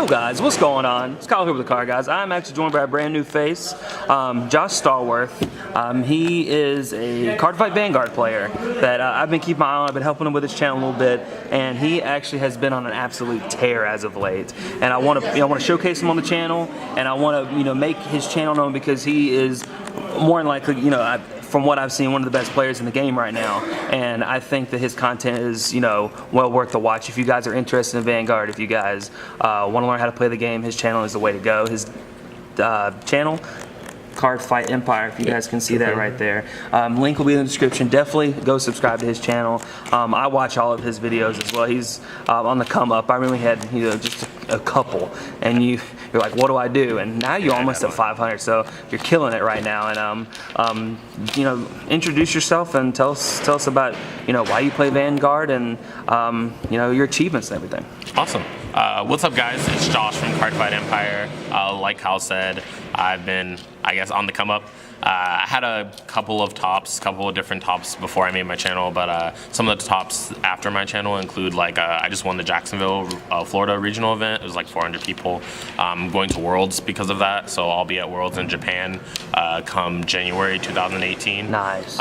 Yo guys, what's going on? It's Kyle here with TheCardGuyz. I'm actually joined by a brand new face, Josh Stallworth. He is a Cardfight Vanguard player that I've been keeping my eye on. I've been helping him with his channel a little bit, and he actually has been on an absolute tear as of late. And I want to showcase him on the channel, and I want to make his channel known because he is more than likely, from what I've seen, one of the best players in the game right now, and I think that his content is, well worth the watch. If you guys are interested in Vanguard, if you guys want to learn how to play the game, his channel is the way to go. His channel, Cardfight Empire, if you guys can see that right there. Link will be in the description. Definitely go subscribe to his channel. I watch all of his videos as well. He's on the come up. I really had just a couple, and you're like, what do I do? And now you're almost at 500, so you're killing it right now. And introduce yourself and tell us about why you play Vanguard and your achievements and everything. Awesome. What's up, guys? It's Josh from Cardfight Empire. Like Kyle said, I've been, on the come up. I had a couple of different tops before I made my channel, but some of the tops after my channel include I just won the Jacksonville, Florida regional event. It was like 400 people. I'm going to Worlds because of that, so I'll be at Worlds in Japan come January 2018. Nice.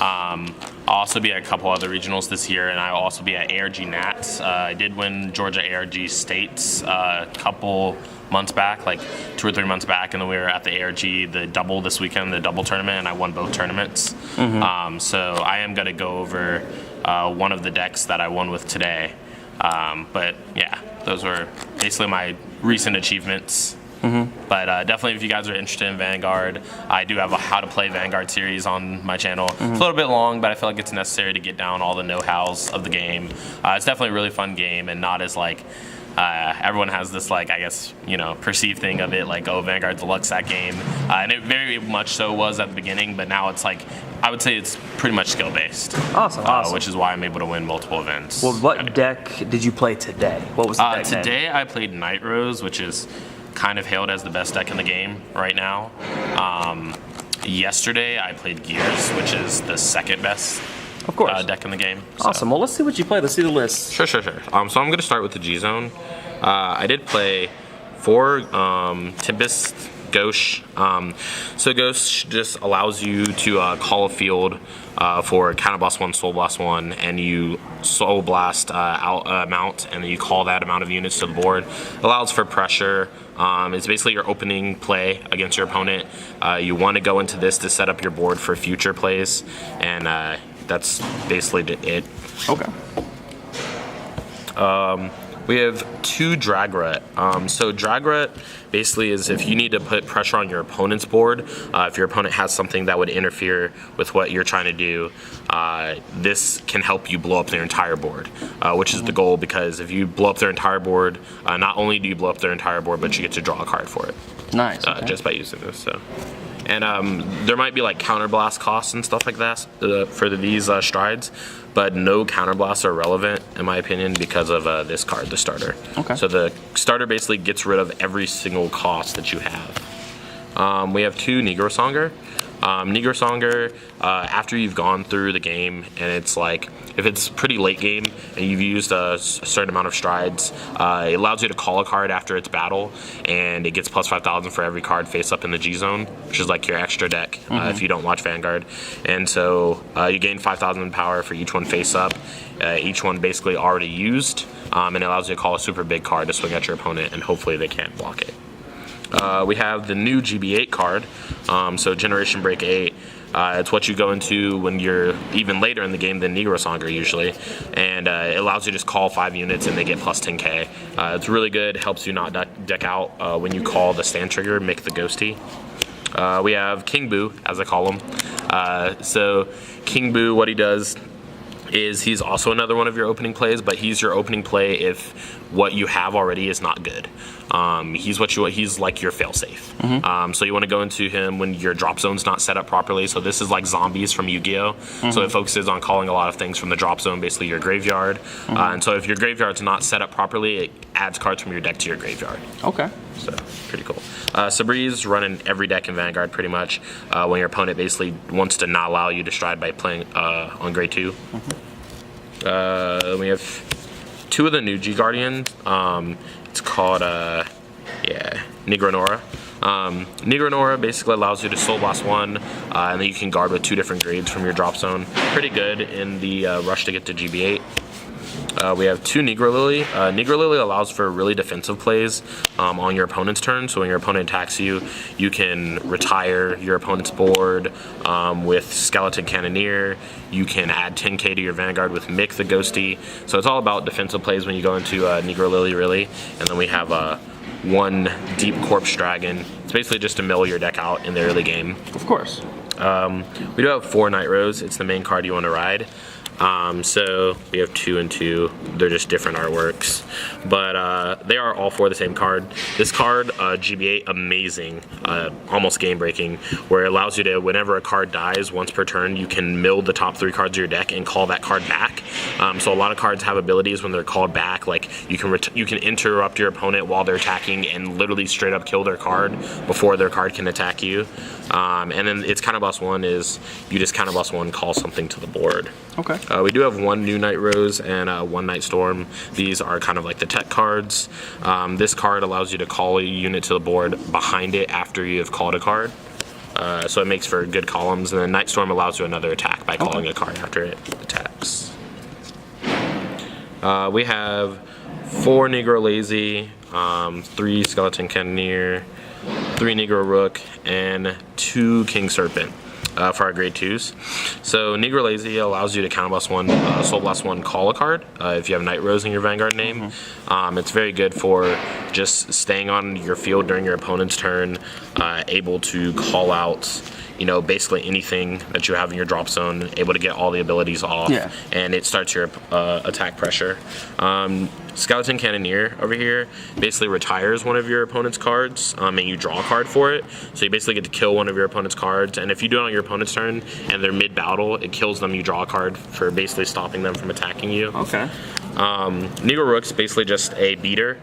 I'll also be at a couple other regionals this year, and I'll also be at ARG Nats. I did win Georgia ARG States a couple months back, like 2 or 3 months back, and then we were at the ARG, the double this weekend, the double tournament, and I won both tournaments. So I am going to go over one of the decks that I won with today. But yeah, those were basically my recent achievements. But definitely, if you guys are interested in Vanguard, I do have a How to Play Vanguard series on my channel. It's a little bit long, but I feel like it's necessary to get down all the know-hows of the game. It's definitely a really fun game, and not as everyone has this perceived thing of it like, oh, Vanguard's a luck sack game, and it very much so was at the beginning, but now it's I would say it's pretty much skill based. Awesome. Which is why I'm able to win multiple events. Well, what deck did you play today? What was the deck name? Today I played Nightrose, which is kind of hailed as the best deck in the game right now. Yesterday I played Gears, which is the second best deck in the game. Awesome. Well, let's see what you played. Let's see the list. Sure. So I'm going to start with the G Zone. I did play 4 Tempest Ghost. So Ghost just allows you to call a field for Counter Blast 1, Soul Blast 1, and you Soul Blast out amount, and then you call that amount of units to the board. Allows for pressure. It's basically your opening play against your opponent. You want to go into this to set up your board for future plays, and that's basically it. Okay. We have 2 Dragrut. So Dragrut basically is if you need to put pressure on your opponent's board, if your opponent has something that would interfere with what you're trying to do, this can help you blow up their entire board, which is the goal, because if you blow up their entire board, not only do you blow up their entire board, but you get to draw a card for it. Nice. Okay. Just by using this. So. And there might be counterblast costs and stuff like that for these strides, but no counterblasts are relevant in my opinion because of this card, the starter. Okay. So the starter basically gets rid of every single cost that you have. We have 2 Negro Songer. Negro Songer, after you've gone through the game, and it's if it's pretty late game and you've used a certain amount of strides, it allows you to call a card after its battle, and it gets plus 5,000 for every card face up in the G Zone, which is your extra deck if you don't watch Vanguard. And so you gain 5,000 power for each one face up, each one basically already used, and it allows you to call a super big card to swing at your opponent, and hopefully they can't block it. We have the new GB8 card, so Generation Break 8. It's what you go into when you're even later in the game than Negro Songer usually, and it allows you to just call 5 units and they get plus 10k. It's really good, helps you not deck out when you call the stand trigger, make the ghosty. We have King Boo, as I call him. So King Boo, what he does is he's also another one of your opening plays, but he's your opening play if what you have already is not good. He's like your failsafe. So you want to go into him when your drop zone's not set up properly. So this is like zombies from Yu-Gi-Oh! So it focuses on calling a lot of things from the drop zone, basically your graveyard. And so if your graveyard's not set up properly, it adds cards from your deck to your graveyard. Okay. So pretty cool. Sabree's running every deck in Vanguard pretty much when your opponent basically wants to not allow you to stride by playing on grade 2. We have 2 of the new G Guardian. It's called Negro Nora. Negro Nora basically allows you to Soul Blast 1, and then you can guard with 2 different grades from your drop zone. Pretty good in the rush to get to GB8. We have 2 Negro Lily. Negro Lily allows for really defensive plays on your opponent's turn. So when your opponent attacks you, you can retire your opponent's board with Skeleton Cannoneer. You can add 10k to your Vanguard with Mick the Ghosty. So it's all about defensive plays when you go into Negro Lily, really. And then we have 1 Deep Corpse Dragon. It's basically just to mill your deck out in the early game. Of course. We do have 4 Nightrose. It's the main card you want to ride. So we have 2 and 2. They're just different artworks, but they are all 4 the same card. This card, GBA, amazing, almost game breaking, where it allows you to, whenever a card dies once per turn, you can mill the top 3 cards of your deck and call that card back. So a lot of cards have abilities when they're called back, like you can interrupt your opponent while they're attacking and literally straight up kill their card before their card can attack you. And then its counterblast 1 is you just counterblast 1, call something to the board. Okay. We do have 1 new Nightrose and 1 Nightstorm. These are kind of like the tech cards. This card allows you to call a unit to the board behind it after you have called a card. So it makes for good columns. And then Nightstorm allows you another attack by calling a card after it attacks. We have 4 Negro Lazy, 3 Skeleton Cannoneer, 3 Negro Rook, and 2 King Serpent. For our grade 2s. So Negro Lazy allows you to counterblast 1, Soul Blast 1, call a card if you have Nightrose in your Vanguard name. It's very good for just staying on your field during your opponent's turn, able to call out, you know, basically anything that you have in your drop zone, able to get all the abilities off, and it starts your attack pressure. Skeleton Cannoneer over here basically retires one of your opponent's cards, and you draw a card for it. So you basically get to kill one of your opponent's cards, and if you do it on your opponent's turn and they're mid-battle, it kills them, you draw a card for basically stopping them from attacking you. Okay. Negro Rook's basically just a beater.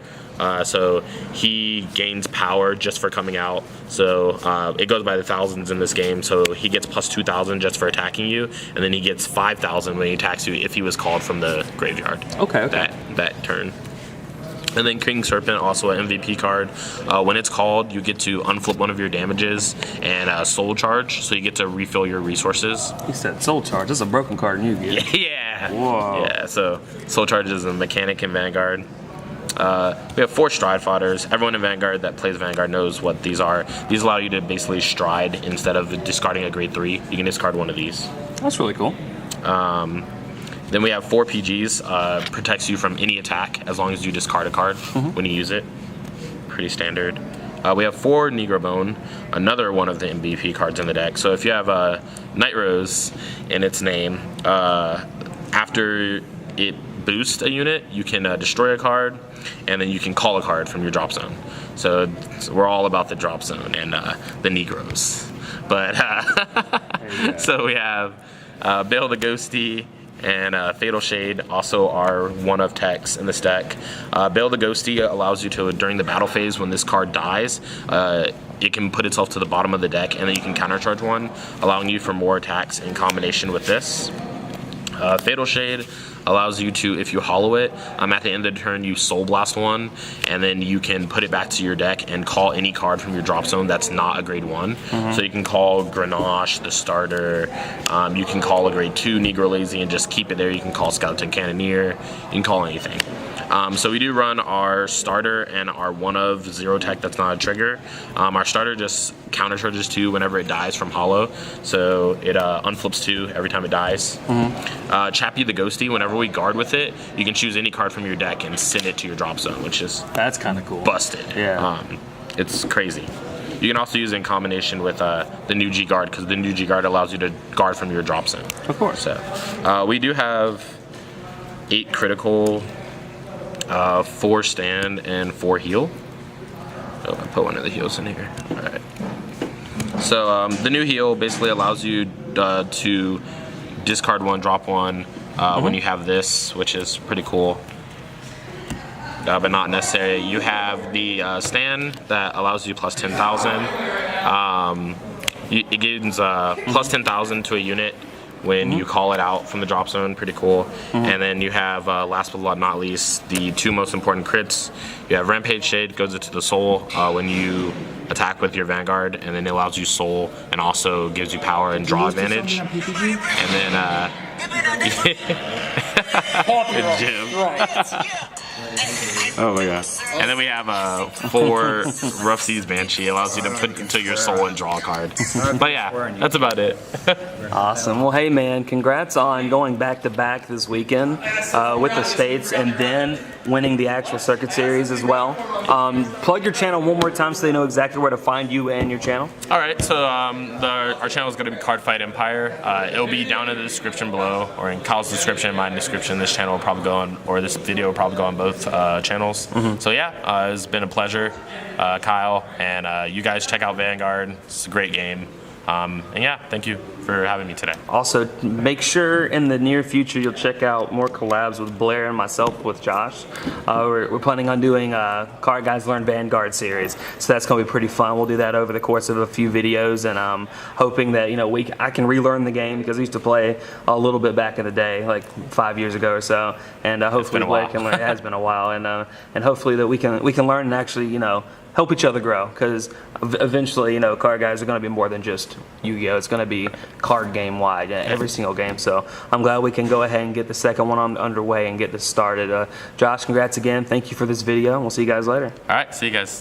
So he gains power just for coming out. So it goes by the thousands in this game. So he gets plus 2,000 just for attacking you, and then he gets 5,000 when he attacks you if he was called from the graveyard. Okay. That turn. And then King Serpent, also an MVP card. When it's called, you get to unflip one of your damages and Soul Charge, so you get to refill your resources. He said Soul Charge. That's a broken card, and you get it. Yeah. Whoa. Yeah. So Soul Charge is a mechanic in Vanguard. We have 4 Stride Fodders. Everyone in Vanguard that plays Vanguard knows what these are. These allow you to basically stride instead of discarding a grade 3. You can discard one of these. That's really cool. Then we have 4 PGs. Protects you from any attack as long as you discard a card when you use it. Pretty standard. We have 4 Negro Bone, another one of the MVP cards in the deck. So if you have Nightrose in its name, after it boosts a unit, you can destroy a card, and then you can call a card from your drop zone. So we're all about the drop zone and the Negroes. But so we have Bail the Ghosty and Fatal Shade also are one of techs in this deck. Bail the Ghosty allows you to, during the battle phase when this card dies, it can put itself to the bottom of the deck, and then you can countercharge one, allowing you for more attacks in combination with this. Fatal Shade allows you to, if you hollow it, at the end of the turn you Soul Blast 1, and then you can put it back to your deck and call any card from your drop zone that's not a grade 1. So you can call Grenache, the starter, you can call a grade 2 Negro Lazy and just keep it there. You can call Skeleton Cannoneer, you can call anything. So we do run our starter and our 1 of 0 tech that's not a trigger. Our starter just countercharges 2 whenever it dies from hollow, so it unflips 2 every time it dies. Chappie the Ghosty, whenever we guard with it, you can choose any card from your deck and send it to your drop zone, which is That's kind of cool. busted. Yeah. It's crazy. You can also use it in combination with the new G Guard, because the new G Guard allows you to guard from your drop zone. Of course. So we do have 8 critical, 4 stand, and 4 heal. Oh, I put one of the heals in here. All right. So the new heal basically allows you to discard 1, drop 1 when you have this, which is pretty cool. But not necessary. You have the stand that allows you plus 10,000. It gives plus 10,000 to a unit when you call it out from the drop zone. Pretty cool. And then you have, last but not least, the two most important crits. You have Rampage Shade, goes into the soul when you attack with your Vanguard, and then it allows you soul and also gives you power and draw advantage. And then Jim. Oh my god. And then we have 4 Rough Seas Banshee, allows you to put into your soul and draw a card. But yeah, that's about it. Awesome. Well, hey man, congrats on going back to back this weekend with the States and then winning the actual Circuit Series as well. Plug your channel one more time so they know exactly where to find you and your channel. All right, so our channel is going to be Cardfight Empire. It'll be down in the description below, or in Kyle's description, my description. This channel will probably go on, or this video will probably go on both channels. So yeah, it's been a pleasure, Kyle, and you guys check out Vanguard. It's a great game. And yeah, thank you for having me today. Also, make sure in the near future you'll check out more collabs with Blair and myself with Josh. We're planning on doing CardGuyz Learn Vanguard series, so that's going to be pretty fun. We'll do that over the course of a few videos, and I'm hoping that I can relearn the game because I used to play a little bit back in the day, like 5 years ago or so, and hopefully Blair can learn. It has been a while, and hopefully that we can learn and actually help each other grow, because eventually, CardGuyz are going to be more than just Yu-Gi-Oh! It's going to be card game wide, every single game. So I'm glad we can go ahead and get the second one underway and get this started. Josh, congrats again. Thank you for this video, and we'll see you guys later. All right, see you guys.